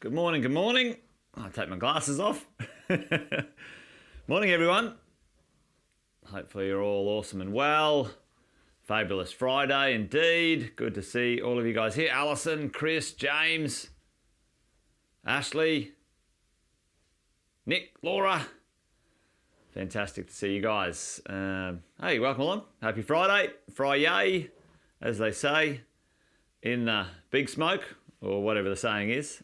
Good morning, good morning. I'll take my glasses off. Morning, everyone. Hopefully you're all awesome and well. Fabulous Friday indeed. Good to see all of you guys here. Alison, Chris, James, Ashley, Nick, Laura. Fantastic to see you guys. Hey, welcome along. Happy Friday. Friday, as they say in Big Smoke, or whatever the saying is.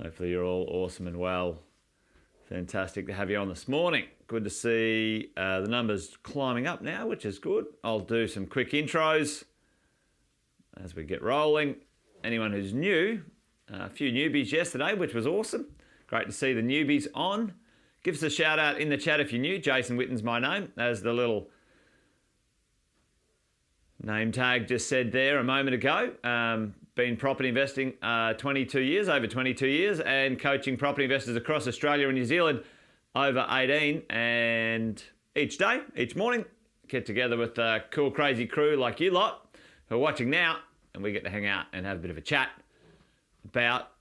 Hopefully you're all awesome and well. Fantastic to have you on this morning. Good to see the numbers climbing up now, which is good. I'll do some quick intros as we get rolling. Anyone who's new, a few newbies yesterday, which was awesome. Great to see the newbies on. Give us a shout out in the chat if you're new. Jason Witten's my name, as the little name tag just said there a moment ago. Been property investing 22 years, over 22 years, and coaching property investors across Australia and New Zealand over 18. And each day, each morning, get together with a cool, crazy crew like you lot who are watching now, and we get to hang out and have a bit of a chat about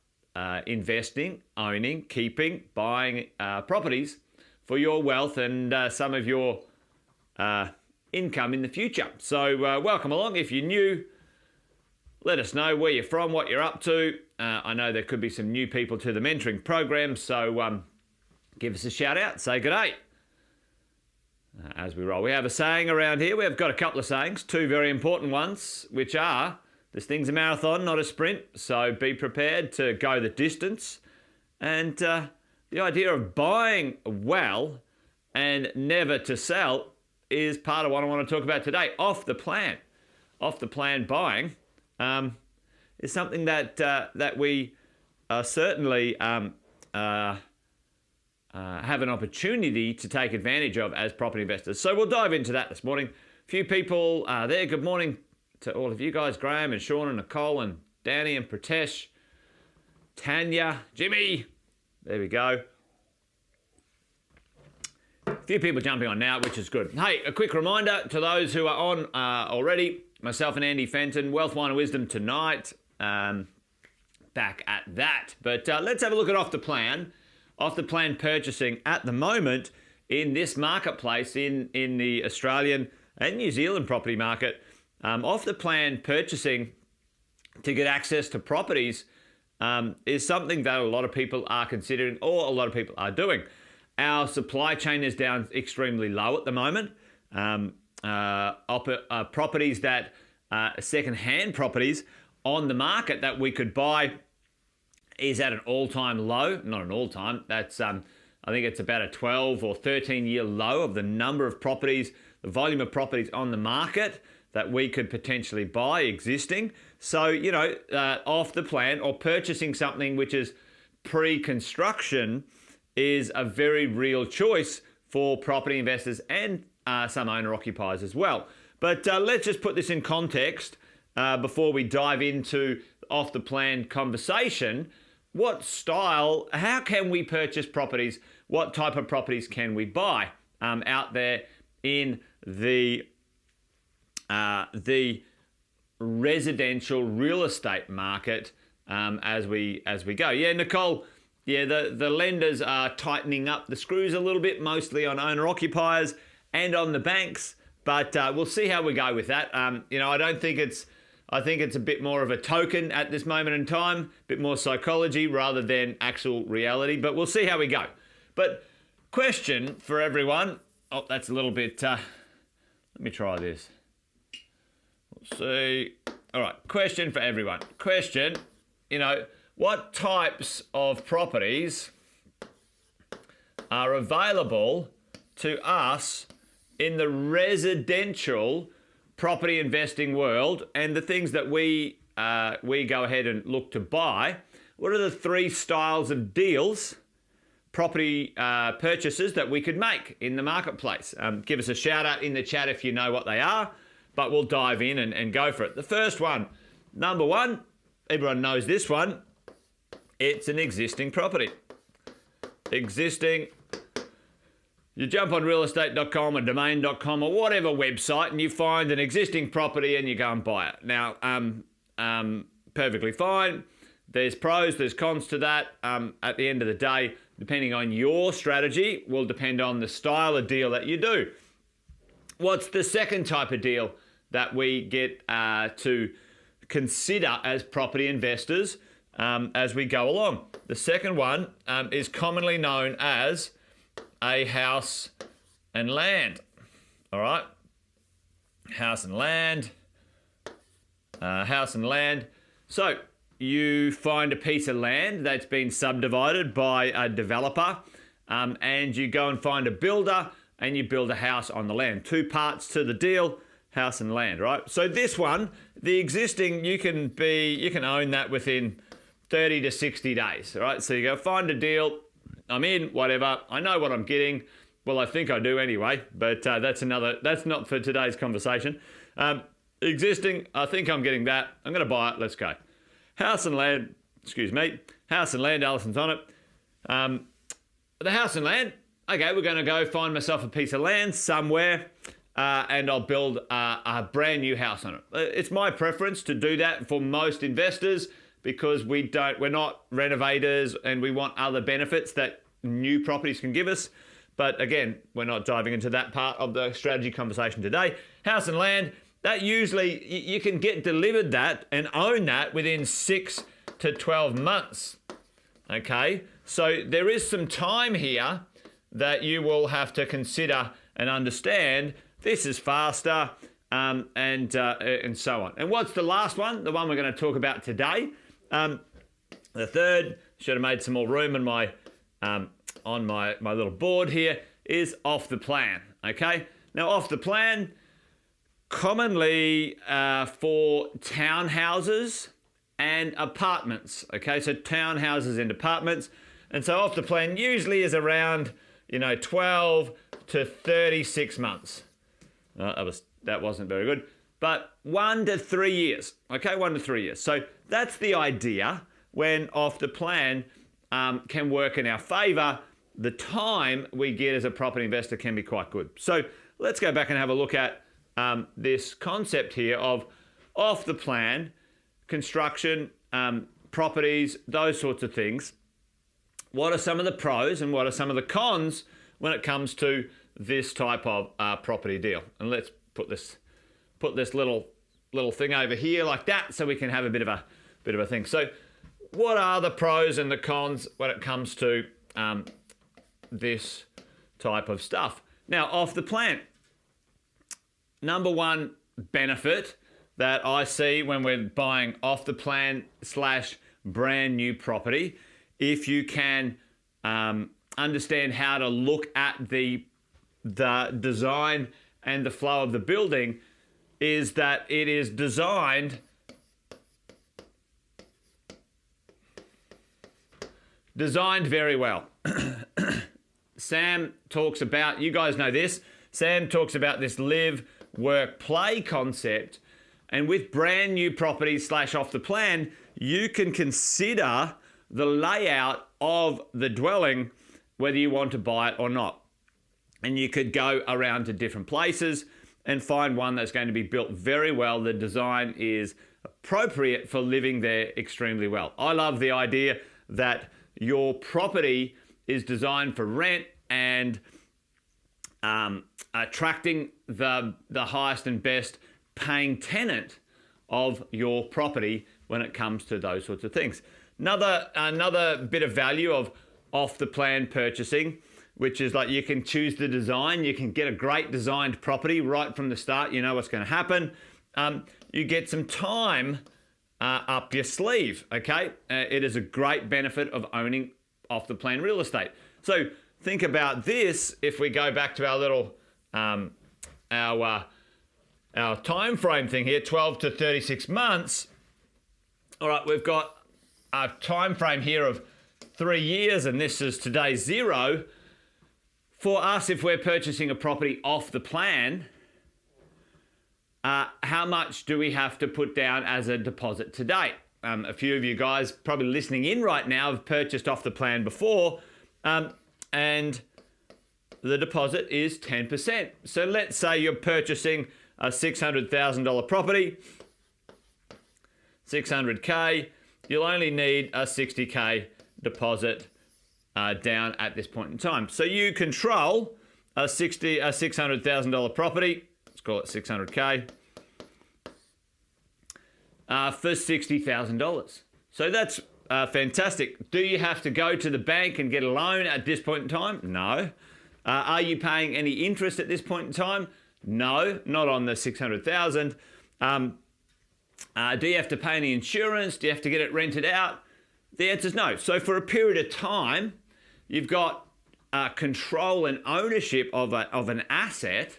investing, owning, keeping, buying properties for your wealth and some of your income in the future. So welcome along. If you're new, let us know where you're from, what you're up to. I know there could be some new people to the mentoring program, so give us a shout out, say good day as we roll. We have a saying around here. We've got a couple of sayings, two very important ones, which are, this thing's a marathon, not a sprint, so be prepared to go the distance. And the idea of buying well and never to sell is part of what I want to talk about today. Off the plan buying is something that we certainly have an opportunity to take advantage of as property investors. So we'll dive into that this morning. A few people there. Good morning to all of you guys, Graham and Sean and Nicole and Danny and Pratesh, Tanya, Jimmy. There we go. A few people jumping on now, which is good. Hey, a quick reminder to those who are on already, myself and Andy Fenton, Wealth, Wine and Wisdom tonight, back at that. But let's have a look at off the plan purchasing at the moment in this marketplace, in the Australian and New Zealand property market. Off the plan purchasing to get access to properties is something that a lot of people are considering, or a lot of people are doing. Our supply chain is down extremely low at the moment. Properties that second-hand properties on the market that we could buy is at an all-time low. Not an all-time. That's I think it's about a 12 or 13-year low of the number of properties, the volume of properties on the market that we could potentially buy existing. So, you know, off the plan or purchasing something which is pre-construction is a very real choice for property investors and some owner-occupiers as well. But let's just put this in context before we dive into off-the-plan conversation. What style, how can we purchase properties? What type of properties can we buy out there in the residential real estate market as we go? Yeah, Nicole, yeah, the lenders are tightening up the screws a little bit, mostly on owner-occupiers and on the banks, but we'll see how we go with that. You know, I think it's a bit more of a token at this moment in time, a bit more psychology rather than actual reality, but we'll see how we go. But question for everyone. Oh, that's a little bit, let me try this. We'll see. All right, question for everyone. Question, you know, what types of properties are available to us in the residential property investing world, and the things that we go ahead and look to buy? What are the three styles of deals, property purchases that we could make in the marketplace? Give us a shout out in the chat if you know what they are, but we'll dive in and go for it. The first one, number one, everyone knows this one. It's an existing property. Existing. You jump on realestate.com or domain.com or whatever website and you find an existing property and you go and buy it. Now, perfectly fine. there's pros, there's cons to that. At the end of the day, depending on your strategy, will depend on the style of deal that you do. What's the second type of deal that we get to consider as property investors as we go along? The second one is commonly known as a house and land. All right, house and land. So you find a piece of land that's been subdivided by a developer, and you go and find a builder and you build a house on the land. Two parts to the deal, house and land, right? So this one, the existing, you can own that within 30 to 60 days, right? So you go find a deal, I'm in, whatever, I know what I'm getting. Well, I think I do anyway, but that's not for today's conversation. Existing, I think I'm getting that. I'm going to buy it. Let's go. House and land, house and land, Allison's on it. The house and land, okay, we're going to go find myself a piece of land somewhere and I'll build a brand new house on it. It's my preference to do that for most investors because we're not renovators and we want other benefits that new properties can give us. But again, we're not diving into that part of the strategy conversation today. House and land, that usually you can get delivered that and own that within 6 to 12 months. Okay, so there is some time here that you will have to consider and understand. This is faster and so on. And what's the last one? The one we're going to talk about today. The third, should have made some more room in my on my little board here, is off the plan. Okay, now off the plan, commonly for townhouses and apartments. Okay, so townhouses and apartments, and so off the plan usually is around 12 to 36 months. That wasn't very good, but 1 to 3 years. Okay, 1 to 3 years. So that's the idea when off the plan can work in our favor. The time we get as a property investor can be quite good. So let's go back and have a look at this concept here of off the plan, construction, properties, those sorts of things. What are some of the pros and what are some of the cons when it comes to this type of property deal? And let's put this little thing over here like that so we can have a bit of a thing. So what are the pros and the cons when it comes to this type of stuff? Now, off the plan, number one benefit that I see when we're buying off the plan / brand new property, if you can understand how to look at the design and the flow of the building, is that it is designed very well. Sam talks about, you guys know this, Sam talks about this live, work, play concept. And with brand new properties / off the plan, you can consider the layout of the dwelling, whether you want to buy it or not. And you could go around to different places and find one that's going to be built very well. The design is appropriate for living there extremely well. I love the idea that your property is designed for rent and attracting the highest and best paying tenant of your property when it comes to those sorts of things. Another bit of value of off the plan purchasing, which is like you can choose the design. You can get a great designed property right from the start. You know what's going to happen. You get some time up your sleeve, okay? It is a great benefit of owning off the plan real estate. So think about this. If we go back to our little our time frame thing here, 12 to 36 months. All right, we've got a time frame here of 3 years, and this is today 0. For us, if we're purchasing a property off the plan, how much do we have to put down as a deposit today? A few of you guys probably listening in right now have purchased off the plan before, and the deposit is 10%. So let's say you're purchasing a $600,000 property, 600K, you'll only need a 60K deposit down at this point in time. So you control a $600,000 property. Let's call it 600K for $60,000. So that's fantastic. Do you have to go to the bank and get a loan at this point in time? No. Are you paying any interest at this point in time? No, not on the 600,000. Do you have to pay any insurance? Do you have to get it rented out? The answer is no. So for a period of time, you've got control and ownership of an asset,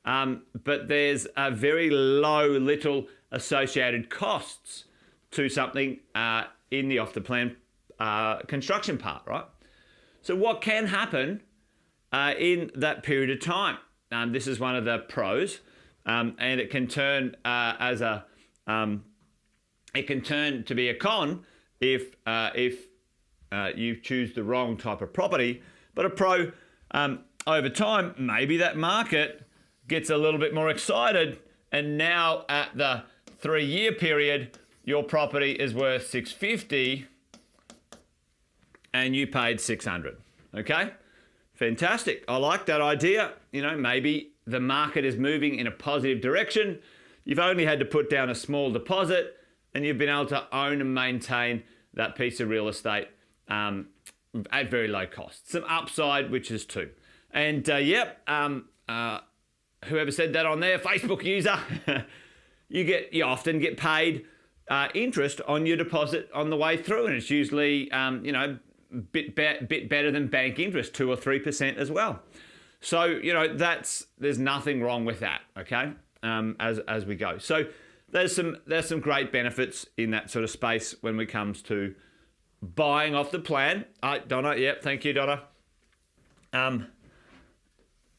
but there's a very little associated costs to something in the off-the-plan construction part, right? So what can happen in that period of time? This is one of the pros, and it can turn it can turn to be a con if you choose the wrong type of property. But a pro, over time, maybe that market gets a little bit more excited, and now at the 3-year period, your property is worth 650 and you paid 600. Okay? Fantastic. I like that idea. You know, maybe the market is moving in a positive direction. You've only had to put down a small deposit and you've been able to own and maintain that piece of real estate at very low cost. Some upside, which is 2. And whoever said that on there, Facebook user, you often get paid interest on your deposit on the way through, and it's usually bit better than bank interest, 2 or 3% as well. So there's nothing wrong with that. Okay, as we go. So there's some great benefits in that sort of space when it comes to buying off the plan. Donna, yep, thank you, Donna.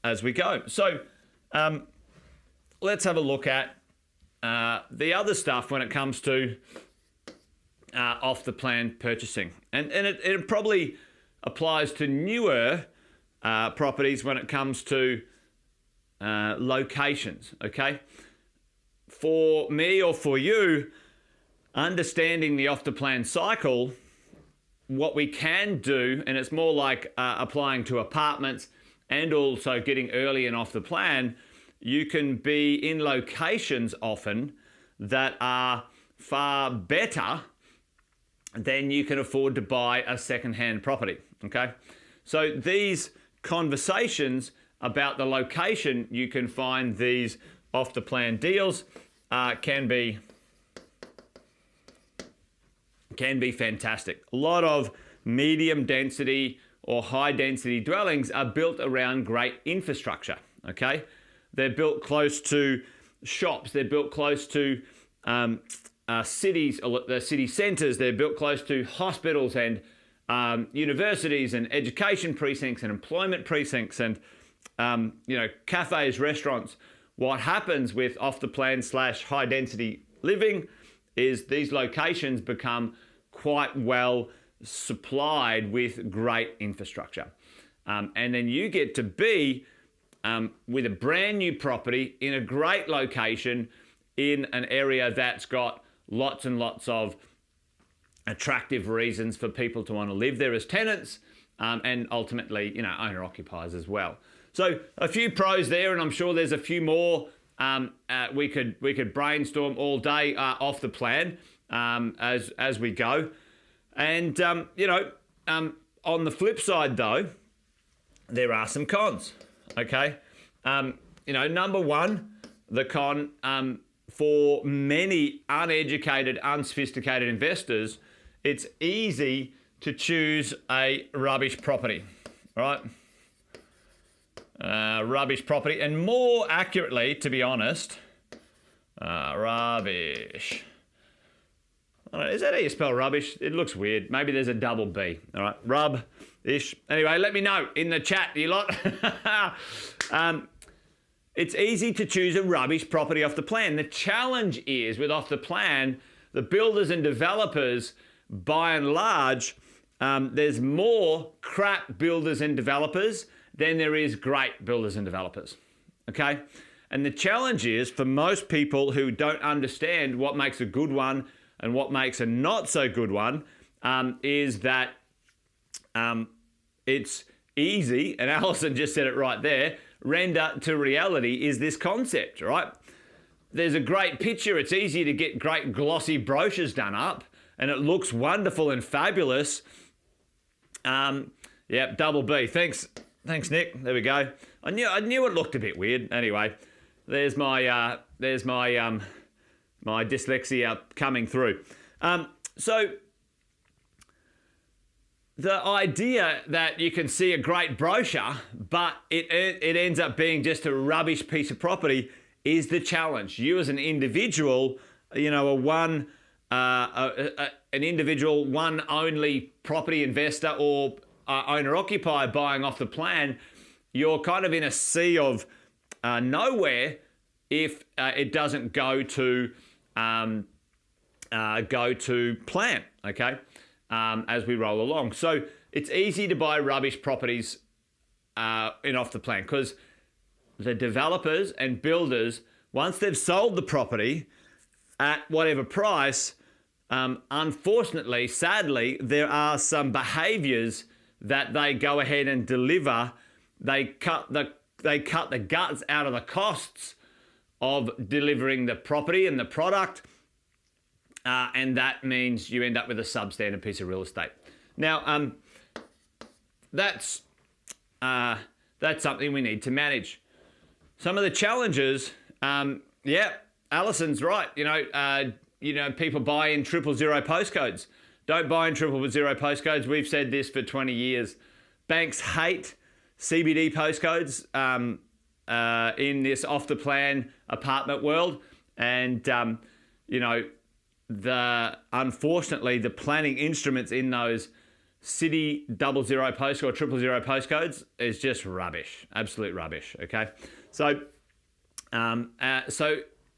As we go. So let's have a look at the other stuff when it comes to off the plan purchasing. And it probably applies to newer properties when it comes to locations, okay? For me or for you, understanding the off the plan cycle, what we can do, and it's more like applying to apartments and also getting early and off the plan, you can be in locations often that are far better than you can afford to buy a second-hand property, okay? So these conversations about the location, you can find these off-the-plan deals can be fantastic. A lot of medium density or high density dwellings are built around great infrastructure, okay? They're built close to shops, they're built close to cities, the city centres, they're built close to hospitals and universities and education precincts and employment precincts and cafes, restaurants. What happens with off the plan / high density living is these locations become quite well supplied with great infrastructure. And then you get to be with a brand new property in a great location in an area that's got lots and lots of attractive reasons for people to want to live there as tenants, and ultimately, owner occupiers as well. So a few pros there, and I'm sure there's a few more we could brainstorm all day off the plan as we go. And on the flip side though, there are some cons. Okay, number one, the con for many uneducated, unsophisticated investors, it's easy to choose a rubbish property, right? Rubbish property, and more accurately, to be honest, rubbish. Is that how you spell rubbish? It looks weird. Maybe there's a double B. All right, rub-ish. Anyway, let me know in the chat, you lot. It's easy to choose a rubbish property off the plan. The challenge is with off the plan, the builders and developers, by and large, there's more crap builders and developers than there is great builders and developers, okay? And the challenge is for most people who don't understand what makes a good one, And what makes a not so good one is that it's easy, and Alison just said it right there, render to reality is this concept, right? There's a great picture. It's easy to get great glossy brochures done up, and it looks wonderful and fabulous. Yeah, double B. Thanks, Nick. There we go. I knew it looked a bit weird. Anyway, there's my my dyslexia coming through. So the idea that you can see a great brochure, but it ends up being just a rubbish piece of property is the challenge. You as an individual, an individual, one only property investor or owner-occupier buying off the plan, you're kind of in a sea of nowhere if it doesn't go to plan, okay, as we roll along. So it's easy to buy rubbish properties in off the plan because the developers and builders, once they've sold the property at whatever price, unfortunately, sadly, there are some behaviours that they go ahead and deliver. They cut the guts out of the costs of delivering the property and the product, and that means you end up with a substandard piece of real estate. Now, that's something we need to manage. Some of the challenges, Alison's right. People buy in 000 postcodes. Don't buy in 000 postcodes. We've said this for 20 years. Banks hate CBD postcodes in this off-the-plan apartment world. And, unfortunately, the planning instruments in those city 00 postcode or 000 postcodes is just rubbish, absolute rubbish, okay? So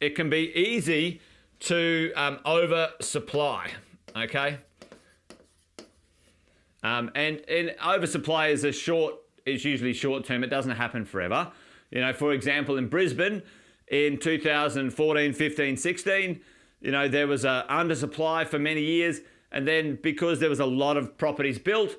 it can be easy to oversupply, okay? And oversupply is usually short term. It doesn't happen forever. For example, in Brisbane in 2014, 15, 16, there was an undersupply for many years. And then because there was a lot of properties built,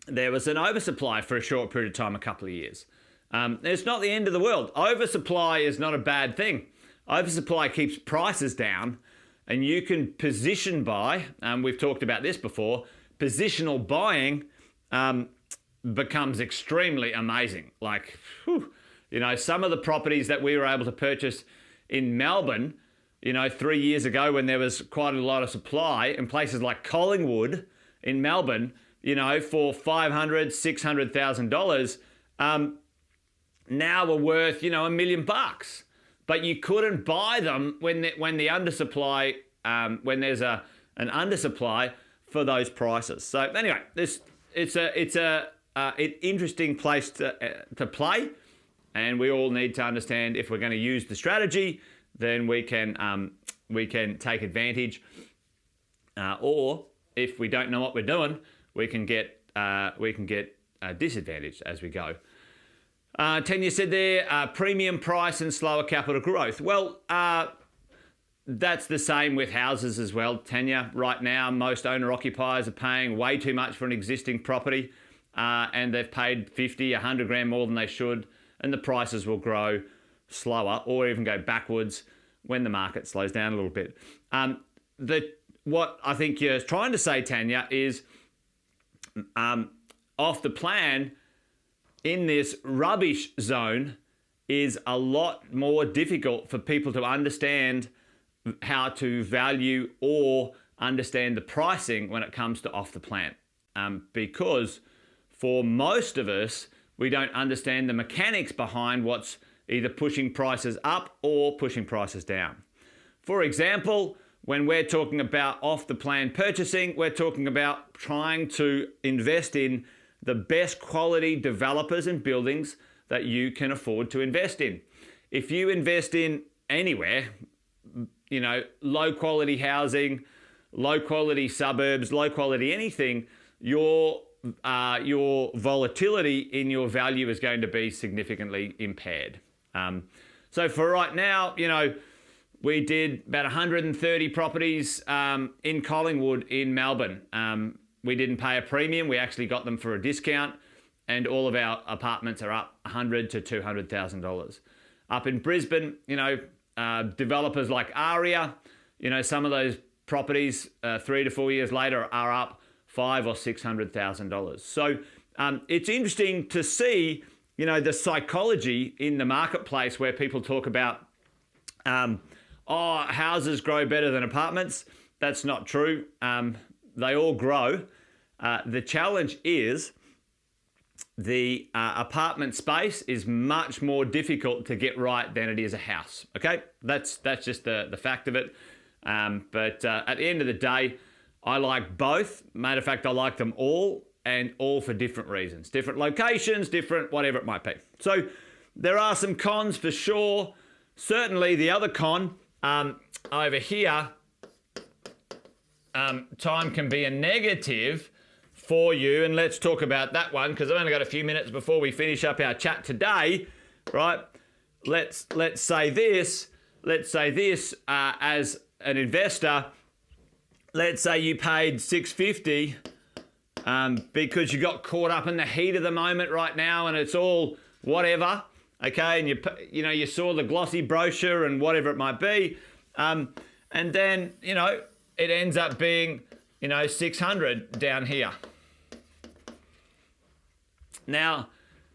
there was an oversupply for a short period of time, a couple of years. It's not the end of the world. Oversupply is not a bad thing. Oversupply keeps prices down, and you can position buy. We've talked about this before. Positional buying becomes extremely amazing. Like, some of the properties that we were able to purchase in Melbourne, 3 years ago when there was quite a lot of supply, in places like Collingwood in Melbourne, for $500,000, $600,000, now are worth, $1 million. But you couldn't buy them when the undersupply, when there's an undersupply for those prices. So anyway, it's an interesting place to play, and we all need to understand if we're going to use the strategy, then we can take advantage, or if we don't know what we're doing, we can get disadvantaged as we go. Tanya said there, premium price and slower capital growth. Well, that's the same with houses as well, Tanya. Right now, most owner-occupiers are paying way too much for an existing property, and they've paid 50, 100 grand more than they should, and the prices will grow slower or even go backwards when the market slows down a little bit. What I think you're trying to say, Tanya, is off the plan in this rubbish zone is a lot more difficult for people to understand how to value or understand the pricing when it comes to off the plan. Because for most of us, we don't understand the mechanics behind what's either pushing prices up or pushing prices down. For example, when we're talking about off the plan purchasing, we're talking about trying to invest in the best quality developers and buildings that you can afford to invest in. If you invest in anywhere, low quality housing, low quality suburbs, low quality anything, your volatility in your value is going to be significantly impaired. So for right now, we did about 130 properties in Collingwood in Melbourne. We didn't pay a premium. We actually got them for a discount, and all of our apartments are up $100,000 to $200,000. Up in Brisbane, developers like Aria, some of those properties 3 to 4 years later are up $500,000 or $600,000. So it's interesting to see, the psychology in the marketplace where people talk about, houses grow better than apartments. That's not true. They all grow. The challenge is the apartment space is much more difficult to get right than it is a house. Okay, that's just the fact of it. But at the end of the day, I like both. Matter of fact, I like them all, and all for different reasons, different locations, different whatever it might be. So there are some cons for sure. Certainly the other con over here, time can be a negative for you, and let's talk about that one because I've only got a few minutes before we finish up our chat today, right? Let's say this as an investor. Let's say you paid $650 because you got caught up in the heat of the moment right now, and it's all whatever, okay? And you saw the glossy brochure and whatever it might be, and then it ends up being $600 down here. Now,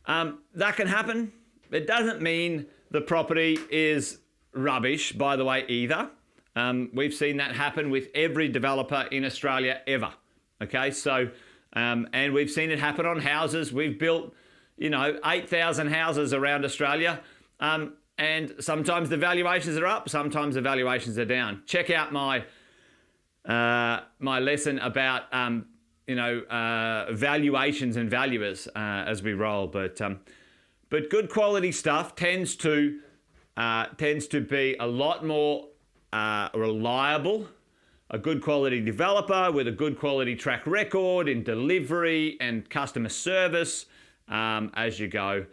that can happen. It doesn't mean the property is rubbish, by the way, either. We've seen that happen with every developer in Australia ever. Okay, so, and we've seen it happen on houses. We've built, 8,000 houses around Australia. And sometimes the valuations are up, sometimes the valuations are down. Check out my lesson about valuations and valuers as we roll. But good quality stuff tends to be a lot more reliable. A good quality developer with a good quality track record in delivery and customer service as you go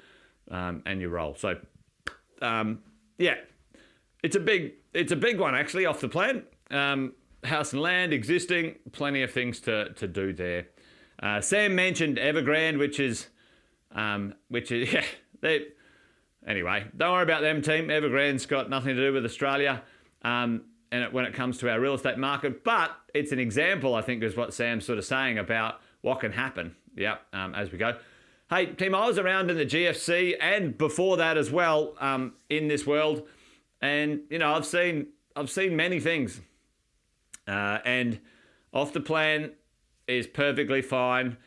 and you roll. So it's a big one actually off the plan. House and land, existing, plenty of things to do there. Sam mentioned Evergrande, which is anyway, don't worry about them, team. Evergrande's got nothing to do with Australia when it comes to our real estate market, but it's an example, I think, is what Sam's sort of saying about what can happen. As we go. Hey, team, I was around in the GFC and before that as well in this world, and I've seen many things. And off the plan is perfectly fine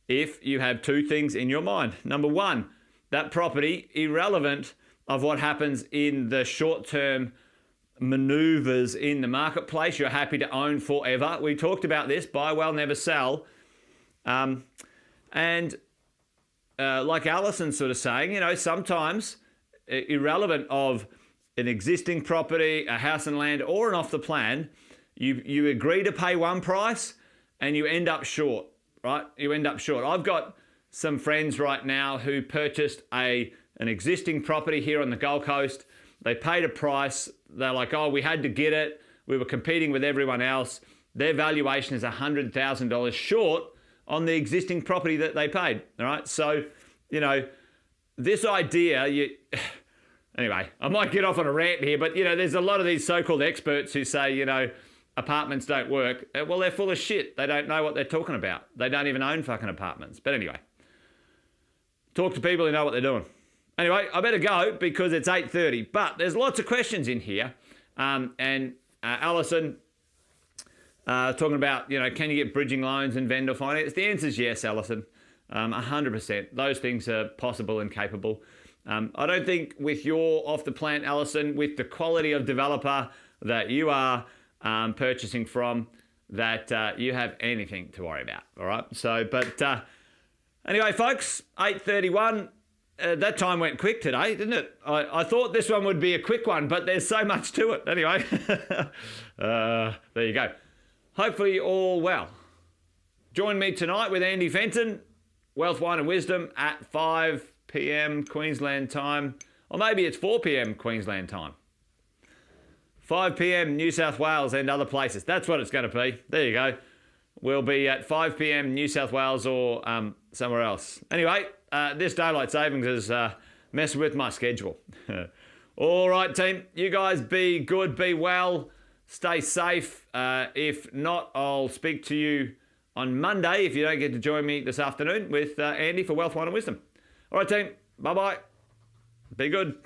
if you have two things in your mind. Number one, that property, irrelevant of what happens in the short-term maneuvers in the marketplace, you're happy to own forever. We talked about this, buy well, never sell. Like Alison's sort of saying, sometimes irrelevant of an existing property, a house and land, or an off the plan, you agree to pay one price and you end up short, right? You end up short. I've got some friends right now who purchased an existing property here on the Gold Coast. They paid a price. They're like, oh, we had to get it. We were competing with everyone else. Their valuation is $100,000 short on the existing property that they paid, all right? So, this idea, anyway, I might get off on a rant here, but, there's a lot of these so-called experts who say, apartments don't work. Well, they're full of shit. They don't know what they're talking about. They don't even own fucking apartments. But anyway, talk to people who know what they're doing. Anyway, I better go because it's 8:30, but there's lots of questions in here. Alison, talking about, can you get bridging loans and vendor finance? The answer is yes, Alison, 100%. Those things are possible and capable. I don't think with your off the plant, Alison, with the quality of developer that you are purchasing from, that you have anything to worry about. All right. So, but anyway, folks, 8:31. That time went quick today, didn't it? I thought this one would be a quick one, but there's so much to it. Anyway, there you go. Hopefully all well. Join me tonight with Andy Fenton, Wealth, Wine and Wisdom at 5 p.m. Queensland time. Or maybe it's 4 p.m. Queensland time. 5 p.m. New South Wales and other places. That's what it's going to be. There you go. We'll be at 5 p.m. New South Wales or somewhere else. Anyway, this daylight savings is messing with my schedule. All right, team. You guys be good, be well, stay safe. If not, I'll speak to you on Monday if you don't get to join me this afternoon with Andy for Wealth, Wine and Wisdom. All right, team. Bye-bye. Be good.